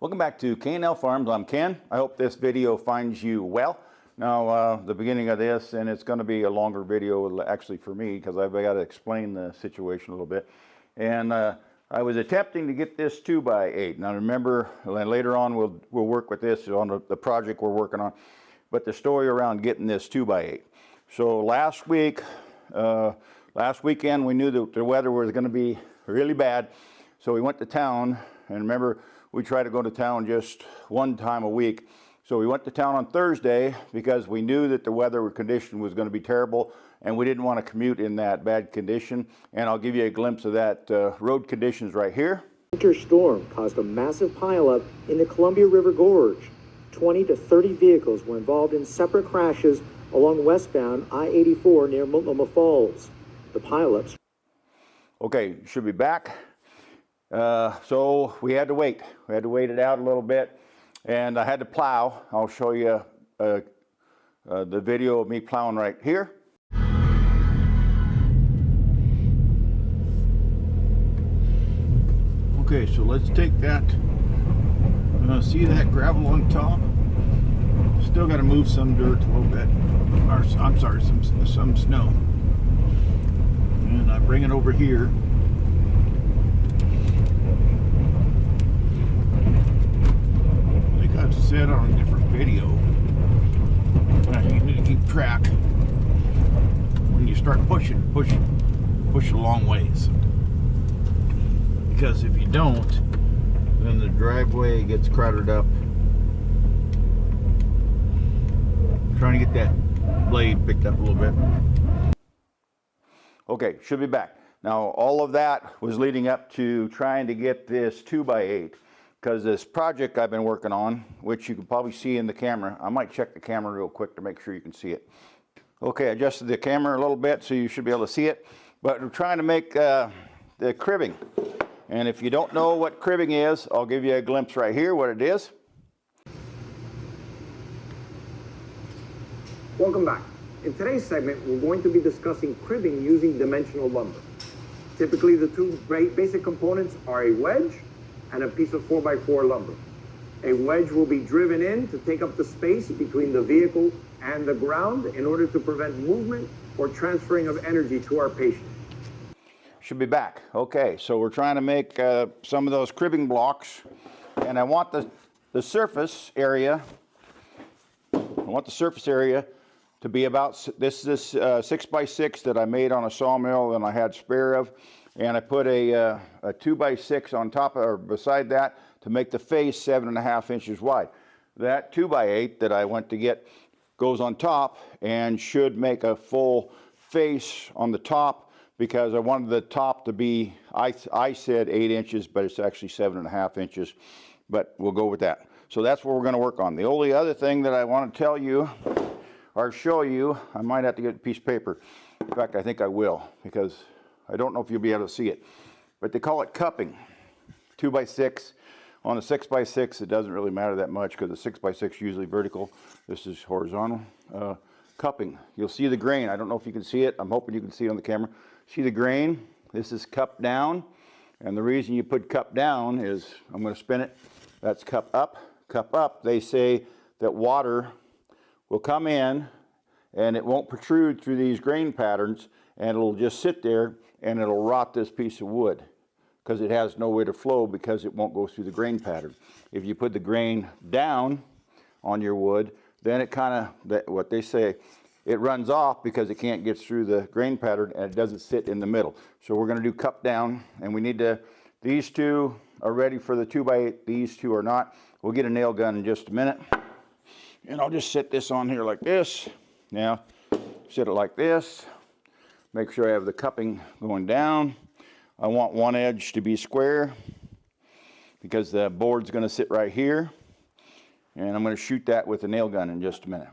Welcome back to K&L Farms. I'm Ken. I hope this video finds you well. Now, the beginning of this, and it's going to be a longer video actually for me because I've got to explain the situation a little bit. And I was attempting to get this 2x8. Now remember, later on we'll work with this on the project we're working on. But the story around getting this 2x8. So last weekend we knew that the weather was going to be really bad. So we went to town, and remember, we try to go to town just one time a week. So we went to town on Thursday because we knew that the weather condition was going to be terrible and we didn't want to commute in that bad condition. And I'll give you a glimpse of that road conditions right here. Winter storm caused a massive pileup in the Columbia River Gorge. 20 to 30 vehicles were involved in separate crashes along westbound I-84 near Multnomah Falls. The pileups. Okay, should be back. So we had to wait. We had to wait it out a little bit, and I had to plow. I'll show you the video of me plowing right here. Okay, so let's take that. See that gravel on top? Still got to move some dirt a little bit, or I'm sorry, some snow. And I bring it over here. I've said on a different video, you need to keep track when you start push a long ways, because if you don't, then the driveway gets crowded up. Trying to get that blade picked up a little bit. Okay, should be back. Now all of that was leading up to trying to get this 2x8. Because this project I've been working on, which you can probably see in the camera, I might check the camera real quick to make sure you can see it. Okay, adjusted the camera a little bit so you should be able to see it. But we're trying to make the cribbing. And if you don't know what cribbing is, I'll give you a glimpse right here what it is. Welcome back. In today's segment, we're going to be discussing cribbing using dimensional lumber. Typically, the two basic components are a wedge and a piece of 4x4 lumber. A wedge will be driven in to take up the space between the vehicle and the ground in order to prevent movement or transferring of energy to our patient. Should be back. Okay, so we're trying to make some of those cribbing blocks, and I want the surface area. I want the surface area to be about this 6x6 that I made on a sawmill and I had spare of. And I put a 2x6 on top or beside that to make the face 7.5 inches wide. That 2x8 that I went to get goes on top and should make a full face on the top, because I wanted the top to be, I said 8 inches, but it's actually 7.5 inches, but we'll go with that. So that's what we're going to work on. The only other thing that I want to tell you or show you, I might have to get a piece of paper. In fact, I think I will, because I don't know if you'll be able to see it, but they call it cupping. 2x6. On a 6x6, it doesn't really matter that much because the 6x6 is usually vertical. This is horizontal. Cupping. You'll see the grain. I don't know if you can see it. I'm hoping you can see it on the camera. See the grain? This is cup down. And the reason you put cup down is, I'm going to spin it. That's cup up. Cup up. They say that water will come in and it won't protrude through these grain patterns, and it'll just sit there and it'll rot this piece of wood because it has nowhere to flow, because it won't go through the grain pattern. If you put the grain down on your wood, then it kind of, what they say, it runs off because it can't get through the grain pattern and it doesn't sit in the middle. So we're going to do cup down, and we need to, these two are ready for the 2x8, these two are not. We'll get a nail gun in just a minute. And I'll just set this on here like this. Now, set it like this. Make sure I have the cupping going down. I want one edge to be square because the board's going to sit right here. And I'm going to shoot that with a nail gun in just a minute.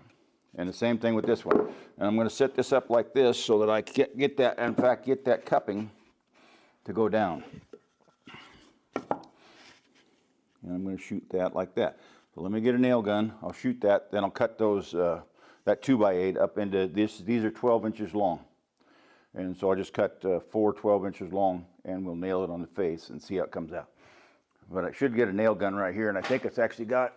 And the same thing with this one. And I'm going to set this up like this so that I get that, in fact, get that cupping to go down. And I'm going to shoot that like that. So let me get a nail gun. I'll shoot that. Then I'll cut those, that 2x8 up into this. These are 12 inches long. And so I just cut 4 12 inches long, and we'll nail it on the face and see how it comes out. but I should get a nail gun right here, and I think it's actually got,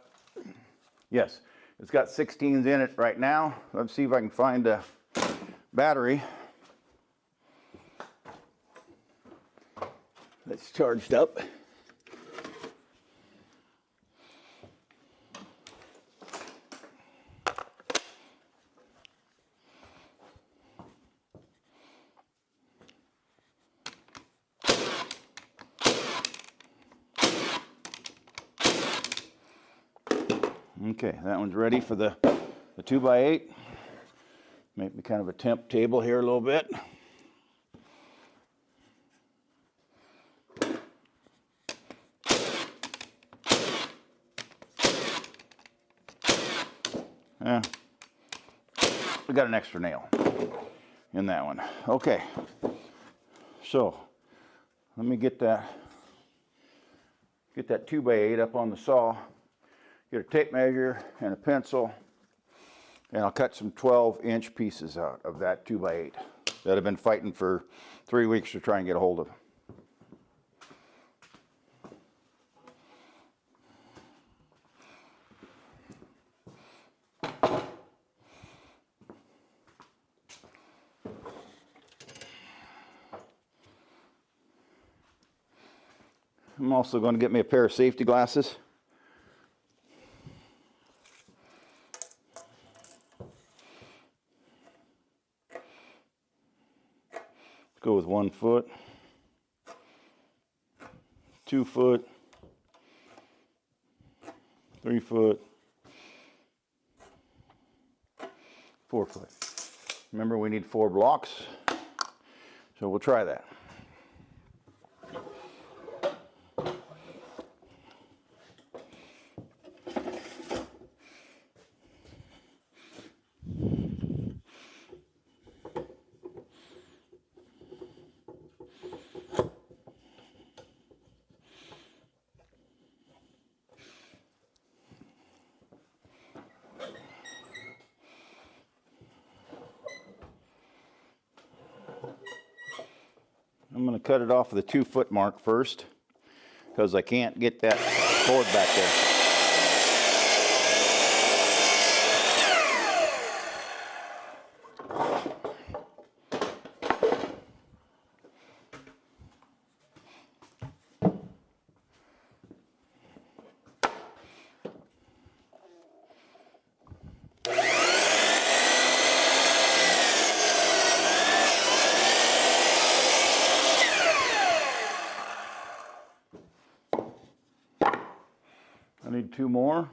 yes, it's got 16s in it right now. Let's see if I can find a battery that's charged up. Okay, that one's ready for the 2x8. Make me kind of a temp table here a little bit. Yeah, we got an extra nail in that one. Okay, so let me get that 2x8 up on the saw. Get a tape measure and a pencil, and I'll cut some 12-inch pieces out of that 2x8 that I've been fighting for 3 weeks to try and get a hold of. I'm also going to get me a pair of safety glasses. Go with 1 foot, 2 foot, 3 foot, 4 foot. Remember, we need 4 blocks, so we'll try that. I'm going to cut it off of the 2 foot mark first, because I can't get that cord back there. I need 2 more.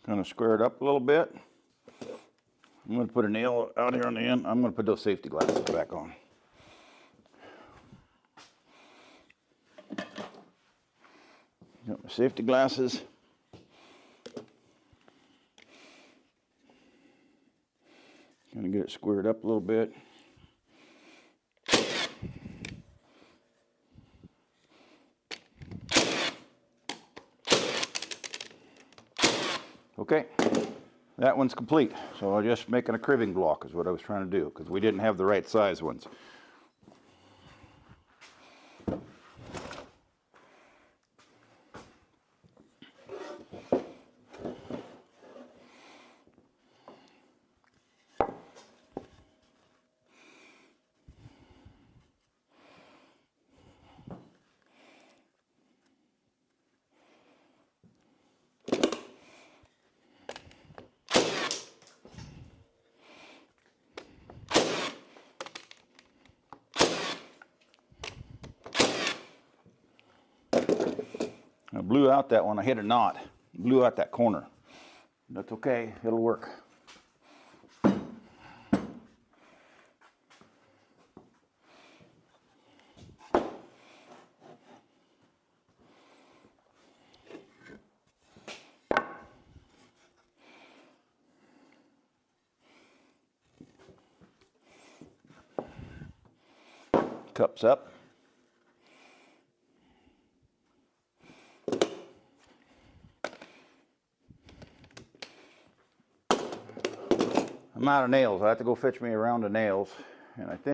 Kind of square it up a little bit. I'm going to put a nail out here on the end. I'm going to put those safety glasses back on. Got my safety glasses. Going to get it squared up a little bit. Okay, that one's complete. So I'm just making a cribbing block is what I was trying to do, because we didn't have the right size ones. I blew out that one. I hit a knot. Blew out that corner. That's okay. It'll work. Cups up. I'm out of nails. I have to go fetch me a round of nails. And I think